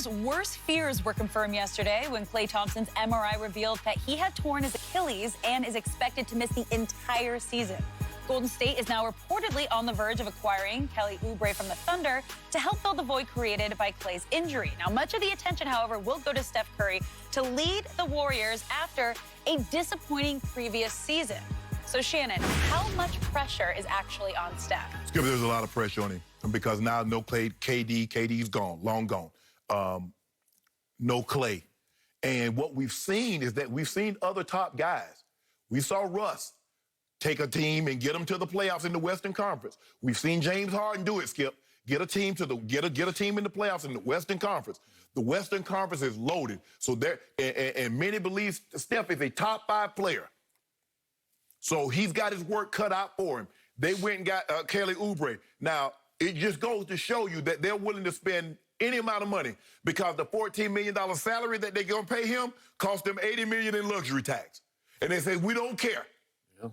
Steph's worst fears were confirmed yesterday when Klay Thompson's MRI revealed that he had torn his Achilles and is expected to miss the entire season. Golden State is now reportedly on the verge of acquiring Kelly Oubre from the Thunder to help fill the void created by Klay's injury. Now, much of the attention, however, will go to Steph Curry to lead the Warriors after a disappointing previous season. So, Shannon, how much pressure is actually on Steph? Skip, there's a lot of pressure on him because now no Klay, KD's gone, long gone. No Klay. And what we've seen is that we've seen other top guys. We saw Russ take a team and get them to the playoffs in the Western Conference. We've seen James Harden do it, Skip. Get a team get a team in the playoffs in the Western Conference. The Western Conference is loaded. So there, and many believe Steph is a top 5 player. So he's got his work cut out for him. They went and got Kelly Oubre. Now, it just goes to show you that they're willing to spend any amount of money because the $14 million salary that they're going to pay him cost them $80 million in luxury tax. And they say, we don't care. Yeah.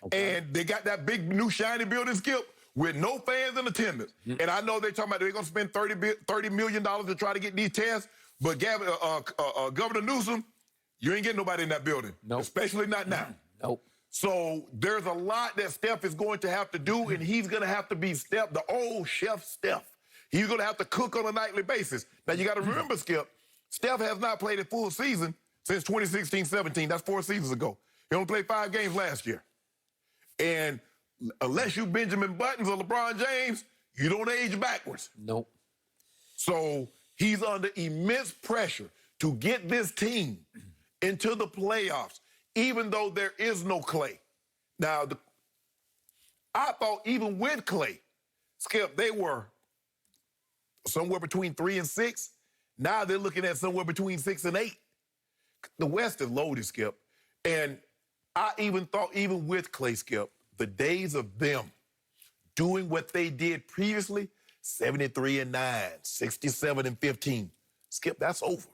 Okay. And they got that big new shiny building, Skip, with no fans in attendance. Mm. And I know they're talking about they're going to spend $30 million to try to get these tests. But Governor Newsom, you ain't getting nobody in that building. Nope. Especially not now. Nope. So there's a lot that Steph is going to have to do, and he's going to have to be Steph, the old chef Steph. He's going to have to cook on a nightly basis. Now, you got to remember, Skip, Steph has not played a full season since 2016-17. That's 4 seasons ago. He only played 5 games last year. And unless you Benjamin Buttons or LeBron James, you don't age backwards. Nope. So he's under immense pressure to get this team into the playoffs, even though there is no Klay. Now, I thought even with Klay, Skip, they were somewhere between 3 and 6. Now they're looking at somewhere between 6 and 8. The West is loaded, Skip. And I even thought, even with Klay, Skip, the days of them doing what they did previously, 73-9, 67-15, Skip, that's over.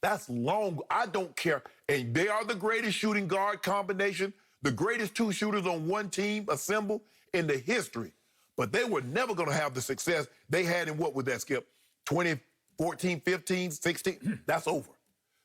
That's long. I don't care. And they are the greatest shooting guard combination, the greatest 2 shooters on one team assembled in the history. But they were never going to have the success they had in what was that, Skip? 2014, 15, 16? That's over.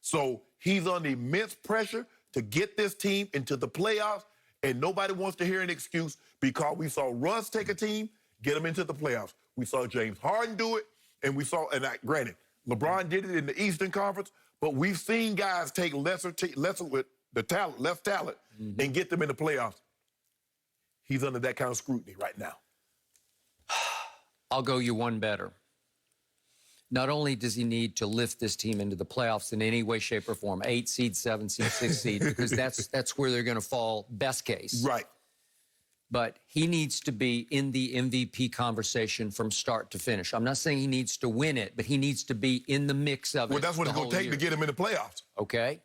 So he's under immense pressure to get this team into the playoffs, and nobody wants to hear an excuse because we saw Russ take a team, get them into the playoffs. We saw James Harden do it, and we saw, granted, LeBron did it in the Eastern Conference, but we've seen guys take less with the talent, less talent, and get them in the playoffs. He's under that kind of scrutiny right now. I'll go you one better. Not only does he need to lift this team into the playoffs in any way, shape, or form, 8 seed, 7 seed, 6 seed, because that's where they're going to fall best case. Right. But he needs to be in the MVP conversation from start to finish. I'm not saying he needs to win it, but he needs to be in the mix of it. Well, that's what it's going to take to get him in the playoffs. Okay?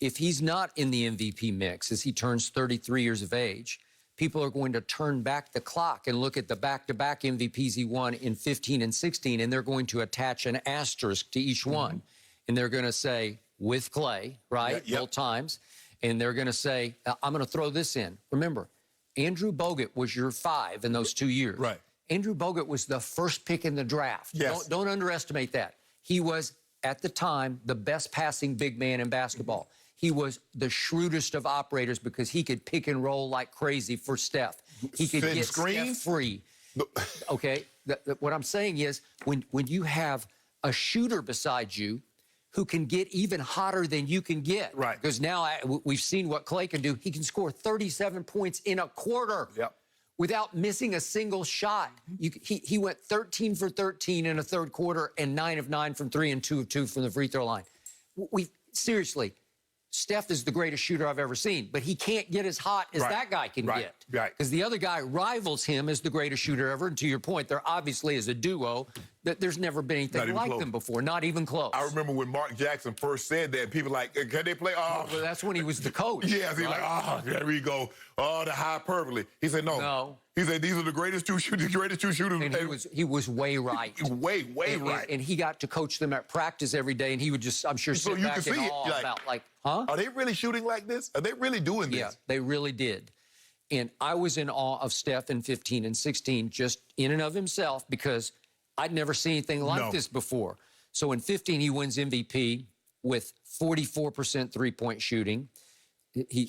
If he's not in the MVP mix as he turns 33 years of age, people are going to turn back the clock and look at the back-to-back MVPs he won in 15 and 16, and they're going to attach an asterisk to each one. And they're going to say, with Klay, right, both times, and they're going to say, I'm going to throw this in. Remember, Andrew Bogut was your 5 in those 2 years. Right. Andrew Bogut was the first pick in the draft. Yes. Don't underestimate that. He was, at the time, the best passing big man in basketball. He was the shrewdest of operators because he could pick and roll like crazy for Steph. He could get Steph free. Okay? What I'm saying is when you have a shooter beside you who can get even hotter than you can get. Right. Because now we've seen what Klay can do. He can score 37 points in a quarter. Yep. Without missing a single shot. He went 13 for 13 in a third quarter and 9 of 9 from 3 and 2 of 2 from the free throw line. Seriously, Steph is the greatest shooter I've ever seen, but he can't get as hot as that guy can get. Right. Because the other guy rivals him as the greatest shooter ever. And to your point, there obviously is a duo that there's never been anything like them before, not even close. I remember when Mark Jackson first said that, people like, can they play? Oh, well, that's when he was the coach. Yes, he's like, oh, there we go. Oh, the hyperbole. He said, no. No. He said, these are the greatest two shooters, And he was way right. way right. And he got to coach them at practice every day, and he would just, I'm sure, sit back in awe about, huh? Are they really shooting like this? Are they really doing this? Yeah, they really did. And I was in awe of Steph in 15 and 16, just in and of himself, because I'd never seen anything like this before. So in 15, he wins MVP with 44% three-point shooting.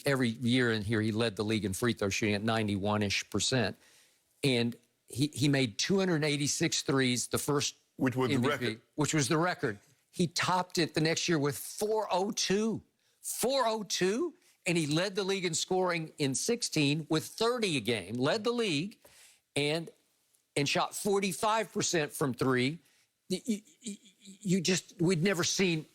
Every year in here, he led the league in free throw shooting at 91-ish%. And he made 286 threes, the first Which was MVP, the record. Which was the record. He topped it the next year with 402. 402? And he led the league in scoring in 16 with 30 a game, led the league, and shot 45% from three. We'd never seen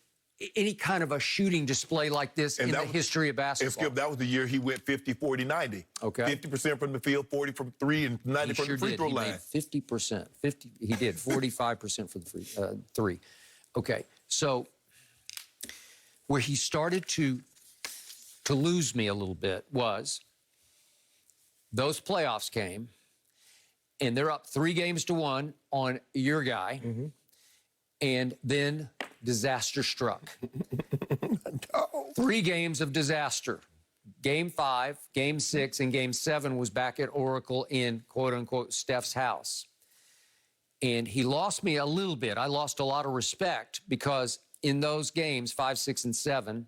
any kind of a shooting display like this in the history of basketball. And Skip, that was the year he went 50, 40, 90. Okay. 50% from the field, 40 from three, and 90 from the free throw line. He made 50%. He did 45% for the three. Okay, so where he started to lose me a little bit was those playoffs came, and they're up 3-1 on your guy, and then disaster struck. No. 3 games of disaster. Game 5, Game 6, and Game 7 was back at Oracle in, quote-unquote, Steph's house. And he lost me a little bit. I lost a lot of respect because in those games, 5, 6, and 7,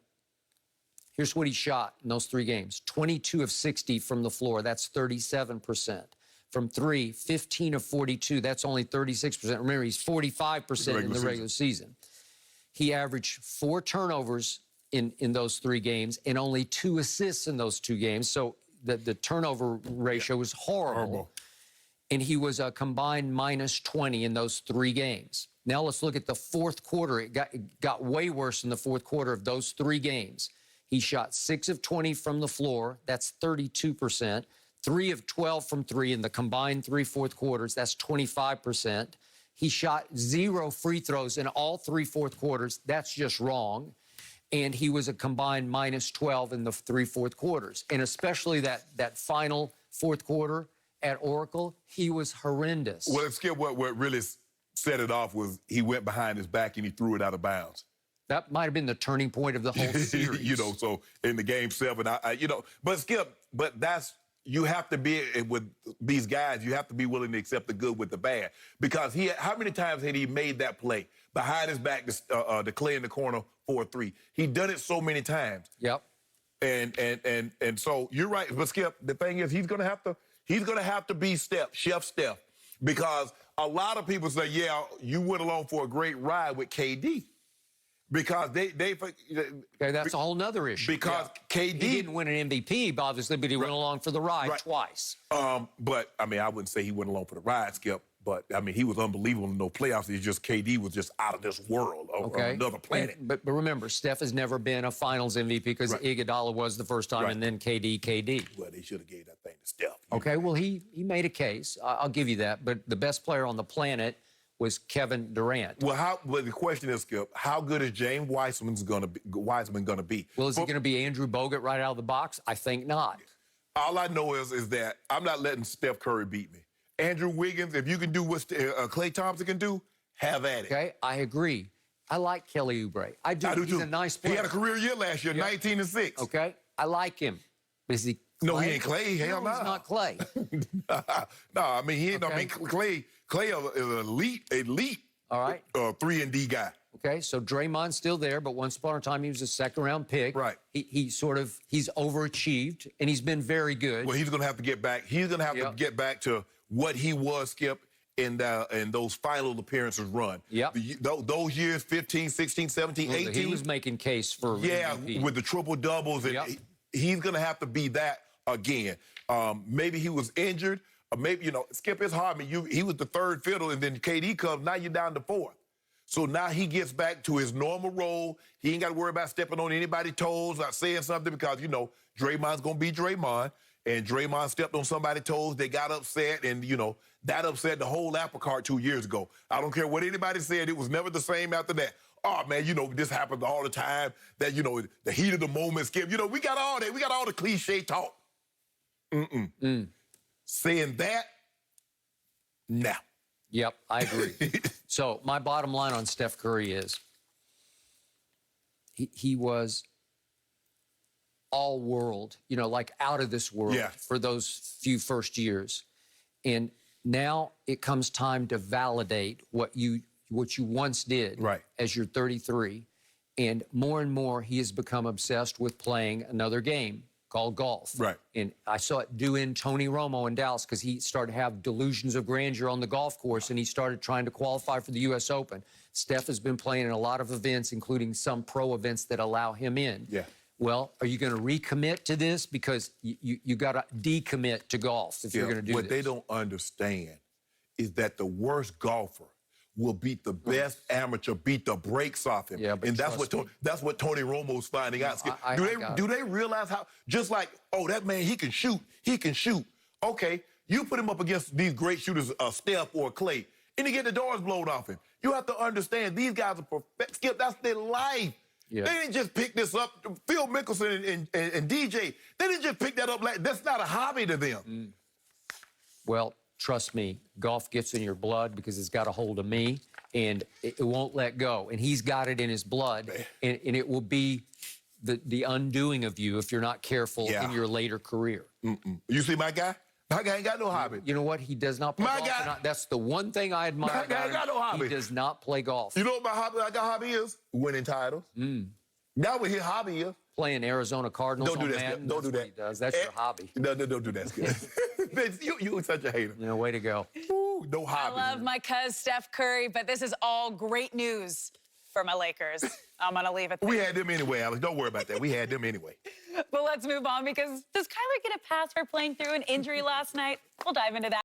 here's what he shot in those 3 games. 22 of 60 from the floor. That's 37%. From 3, 15 of 42. That's only 36%. Remember, he's 45% in the regular season. He averaged 4 turnovers in those 3 games and only 2 assists in those 2 games. So the turnover ratio was horrible. And he was a combined minus 20 in those 3 games. Now let's look at the fourth quarter. It got way worse in the fourth quarter of those 3 games. He shot 6 of 20 from the floor. That's 32%. 3 of 12 from 3 in the combined 3 fourth quarters. That's 25%. He shot 0 free throws in all 3 fourth quarters. That's just wrong. And he was a combined minus 12 in the 3 fourth quarters. And especially that final fourth quarter at Oracle, he was horrendous. Well, Skip, what really set it off was he went behind his back and he threw it out of bounds. That might have been the turning point of the whole series. So in the Game 7, but Skip, you have to be with these guys. You have to be willing to accept the good with the bad, because how many times had he made that play behind his back to Klay in the corner for a 3? He done it so many times. Yep. And so you're right, but Skip, the thing is, he's gonna have to be Chef Steph, because a lot of people say, yeah, you went along for a great ride with KD. Because okay, that's a whole nother issue. Because KD... He didn't win an MVP, obviously, but he went along for the ride twice. But, I mean, I wouldn't say he went along for the ride, Skip. But, I mean, he was unbelievable in those playoffs. It's just KD was just out of this world, on another planet. But remember, Steph has never been a finals MVP because Iguodala was the first time, and then KD. Well, they should have gave that thing to Steph. Okay, well, he made a case. I'll give you that. But the best player on the planet was Kevin Durant. Well, the question is, Skip, how good is James Wiseman going to be? Well, is he going to be Andrew Bogut right out of the box? I think not. All I know is that I'm not letting Steph Curry beat me. Andrew Wiggins, if you can do what Klay Thompson can do, have at it. Okay, I agree. I like Kelly Oubre. I do. He's too. A nice player. He had a career year last year, 19-6. Okay, I like him. But is he Klay? No, he ain't Klay. Hell no. He's not Klay. No, I mean, he ain't. Okay. I mean, Klay is an elite. All right. 3-and-D guy. Okay, so Draymond's still there, but once upon a time he was a second-round pick. Right. He's overachieved, and he's been very good. Well, he's going to have to get back. He's going to have to get back to what he was, Skip, in those final appearances run. Yep. Those years, 15, 16, 17, 18. He was making case for MVP. With the triple-doubles. And he's going to have to be that again. Maybe he was injured. Or maybe, Skip, it's hard. I mean, he was the third fiddle, and then KD comes. Now you're down to 4th. So now he gets back to his normal role. He ain't got to worry about stepping on anybody's toes, not saying something, because, Draymond's going to be Draymond. And Draymond stepped on somebody's toes. They got upset, and, that upset the whole apple cart 2 years ago. I don't care what anybody said. It was never the same after that. Oh, man, this happens all the time. That, the heat of the moment, Skip. We got all that. We got all the cliche talk. Saying that, no. Yep, I agree. So my bottom line on Steph Curry is he was all world, like out of this world for those few first years. And now it comes time to validate what you what you once did Right. as you're 33. And more he has become obsessed with playing another game called golf. Right. And I saw it do in Tony Romo in Dallas because he started to have delusions of grandeur on the golf course, and he started trying to qualify for the U.S. Open. Steph has been playing in a lot of events, including some pro events that allow him in. Yeah. Well, are you going to recommit to this? Because you got to decommit to golf if you're going to do what this. they don't understand is that the worst golfer will beat the best amateur, beat the brakes off him. Yeah, but and that's trust what Tony Romo's finding out. Do they realize how, just like, oh, that man, he can shoot. Okay, you put him up against these great shooters, Steph or Klay, and he get the doors blown off him. You have to understand, these guys are perfect. Skip, that's their life. Yeah. They didn't just pick this up. Phil Mickelson and DJ, they didn't just pick that up. That's not a hobby to them. Well, trust me, golf gets in your blood because it's got a hold of me, and it won't let go. And he's got it in his blood, and it will be the undoing of you if you're not careful in your later career. You see my guy? My guy ain't got no hobby. You know what? He does not play golf. guy- That's the one thing I admire My guy about him. got no hobby. He does not play golf. You know what my hobby is? Winning titles. That's what his hobby is. Playing Arizona Cardinals Don't do on that, Madden, Skip. Don't do that's what that. he does. That's your hobby. No, don't do that, Skip. you such a hater. You know, way to go. Ooh, no I hobby. love my cuz Steph Curry, but this is all great news for my Lakers. I'm going to leave it there. We had them anyway, Alex. Don't worry about that. We had them anyway. But let's move on, because does Kyler get a pass for playing through an injury last night? We'll dive into that.